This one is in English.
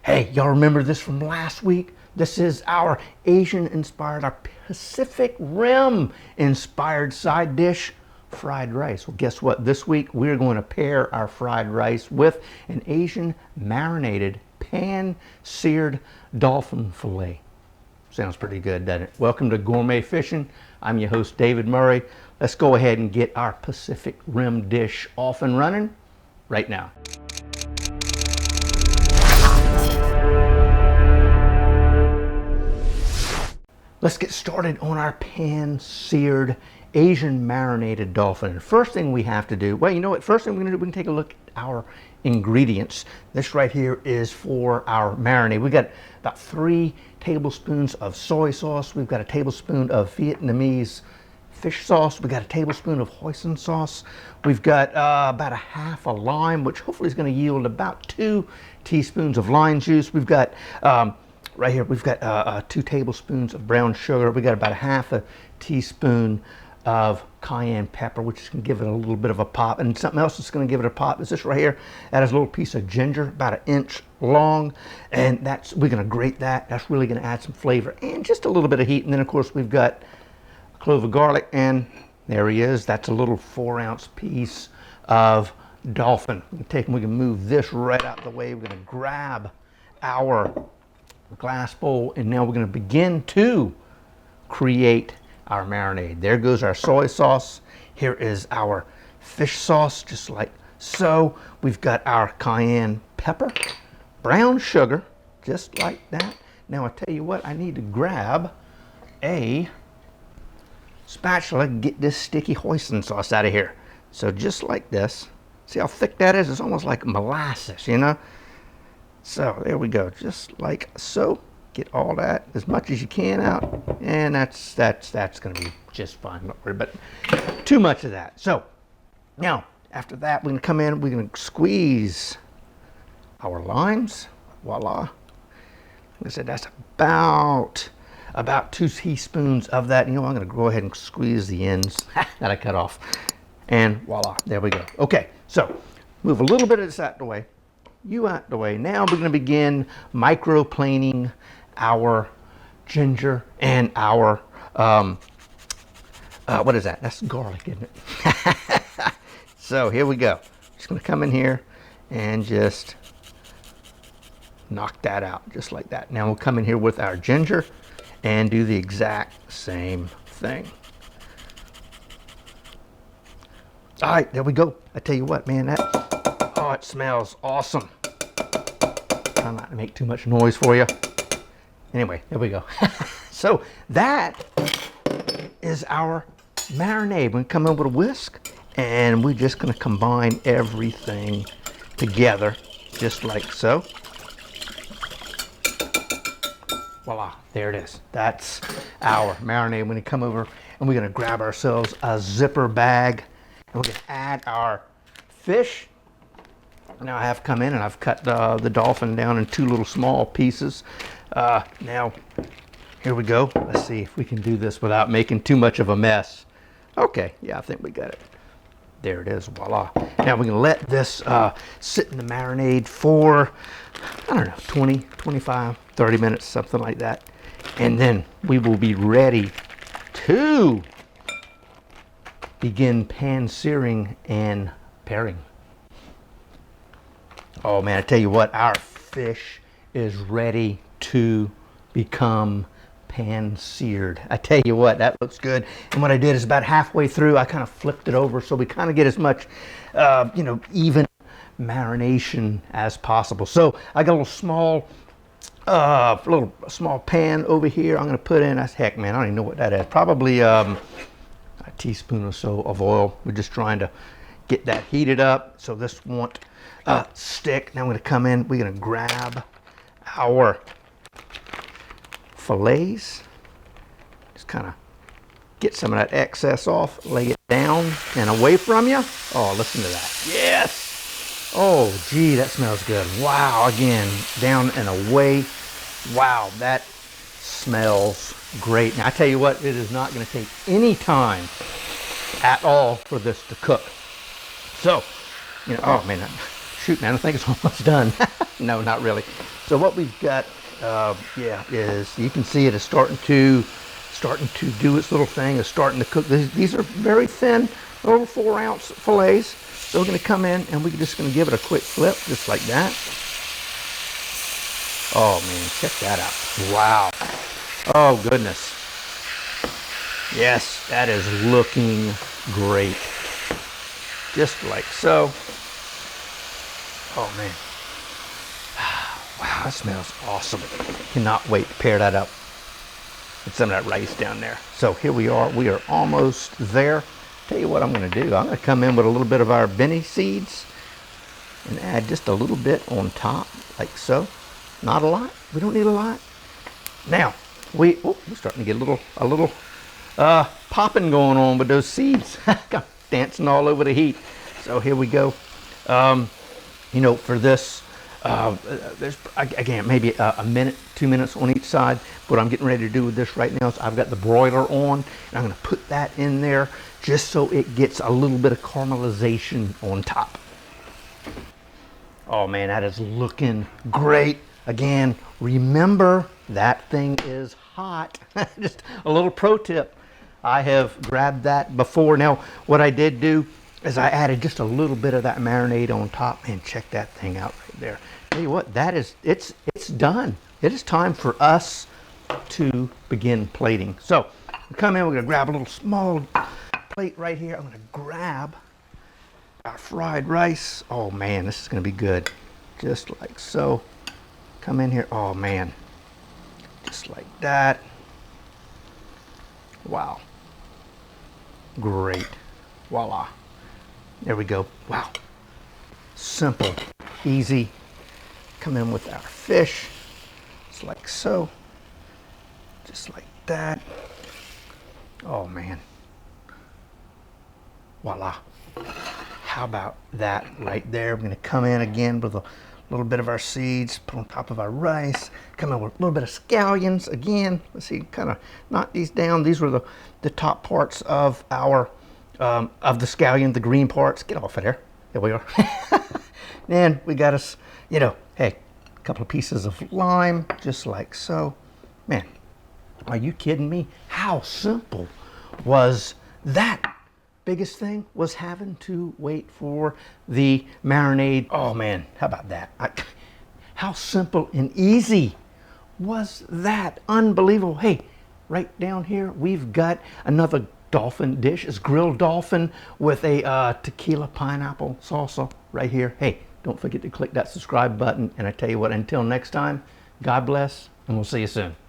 Hey, y'all remember this from last week? This is our Asian-inspired, our Pacific Rim-inspired side dish, fried rice. Well, guess what? This week we're going to pair our fried rice with an Asian marinated pan-seared dolphin fillet. Sounds pretty good, doesn't it? Welcome to Gourmet Fishing. I'm your host, David Murray. Let's go ahead and get our Pacific Rim dish off and running right now. Let's get started on our pan-seared Asian marinated dolphin. And first thing we have to do, well, you know what? First thing we're going to do, we can take a look at our ingredients. This right here is for our marinade. We got about 3 tablespoons of soy sauce. We've got a tablespoon of Vietnamese fish sauce. We got a tablespoon of hoisin sauce. We've got about a half a lime, which hopefully is going to yield about 2 teaspoons of lime juice. We've got right here, we've got 2 tablespoons of brown sugar. We got about a half a teaspoon of cayenne pepper, which is going to give it a little bit of a pop. And something else that's going to give it a pop is this right here. That is a little piece of ginger, about 1 inch long. And we're going to grate that. That's really going to add some flavor and just a little bit of heat. And then, of course, we've got a clove of garlic. And there he is. That's a little 4-ounce piece of dolphin. We can move this right out of the way. We're going to grab our glass bowl, and now we're going to begin to create our marinade. There goes our soy sauce. Here is our fish sauce, just like so. We've got our cayenne pepper, brown sugar, just like that. Now I tell you what, I need to grab a spatula and get this sticky hoisin sauce out of here. So just like this. See how thick that is? It's almost like molasses, you know? So there we go, just like so. Get all that as much as you can out, and that's going to be just fine. Don't worry about too much of that. So now after that, we're going to come in. We're going to squeeze our limes. Voila! Like I said, that's about 2 teaspoons of that. You know, I'm going to go ahead and squeeze the ends that I cut off, and voila! There we go. Okay, so move a little bit of this out the way. You out the way. Now we're going to begin microplaning our ginger and our what is that? That's garlic, isn't it? So here we go. Just going to come in here and just knock that out just like that. Now we'll come in here with our ginger and do the exact same thing. All right, there we go. I tell you what, man, oh, it smells awesome. Try not to make too much noise for you. Anyway, there we go. So that is our marinade. We're going to come in with a whisk, and we're just going to combine everything together, just like so. Voila, there it is. That's our marinade. We're going to come over, and we're going to grab ourselves a zipper bag, and we're going to add our fish. Now I have come in and I've cut the dolphin down in 2 little small pieces. Now, here we go. Let's see if we can do this without making too much of a mess. Okay, yeah, I think we got it. There it is, voila. Now we're gonna let this sit in the marinade for, I don't know, 20, 25, 30 minutes, something like that. And then we will be ready to begin pan-searing and pairing. Oh man, I tell you what, our fish is ready to become pan-seared. I tell you what, that looks good. And what I did is about halfway through, I kind of flipped it over so we kind of get as much, you know, even marination as possible. So I got a little small pan over here. I'm going to put in, that's heck, man, I don't even know what that is. Probably a teaspoon or so of oil. We're just trying to get that heated up so this won't stick. Now I'm going to come in. We're going to grab our fillets. Just kind of get some of that excess off. Lay it down and away from you. Oh, listen to that. Yes. Oh, gee, that smells good. Wow. Again, down and away. Wow, that smells great. Now I tell you what, it is not going to take any time at all for this to cook. So, you know, oh man, shoot, man, I think it's almost done. No, not really. So what we've got, is you can see it is starting to do its little thing. It's starting to cook. These are very thin, little 4-ounce fillets. So we're going to come in and we're just going to give it a quick flip, just like that. Oh man, check that out! Wow. Oh goodness. Yes, that is looking great. Just like so. Oh man. Wow, that smells awesome. Cannot wait to pair that up with some of that rice down there. So here we are. We are almost there. Tell you what I'm going to do. I'm going to come in with a little bit of our Benny seeds and add just a little bit on top, like so. Not a lot. We don't need a lot. Now, we're starting to get a little popping going on with those seeds. Dancing all over the heat. So here we go. You know, for this, there's again maybe a minute, 2 minutes on each side. What I'm getting ready to do with this right now is I've got the broiler on, and I'm going to put that in there just so it gets a little bit of caramelization on top. Oh man, that is looking great. Again, remember that thing is hot. Just a little pro tip. I have grabbed that before. Now, what I did do is I added just a little bit of that marinade on top, and check that thing out right there. Tell you what, it's done. It is time for us to begin plating. So, we come in, we're gonna grab a little small plate right here. I'm gonna grab our fried rice. Oh man, this is gonna be good. Just like so. Come in here. Oh man, just like that. Wow, great. Voila, there we go. Wow, simple, easy. Come in with our fish, just like so, just like that. Oh man, voila. How about that right there? We're gonna come in again with a little bit of our seeds, put on top of our rice, come in with a little bit of scallions again. Let's see, kind of knock these down. These were the top parts of our of the scallion, the green parts. Get off of there. There we are. Then we got us, you know, hey, a couple of pieces of lime, just like so. Man, are you kidding me? How simple was that? Biggest thing was having to wait for the marinade. Oh man, how about that? How simple and easy was that? Unbelievable. Hey, right down here, we've got another dolphin dish. It's grilled dolphin with a tequila pineapple salsa right here. Hey, don't forget to click that subscribe button. And I tell you what, until next time, God bless, and we'll see you soon.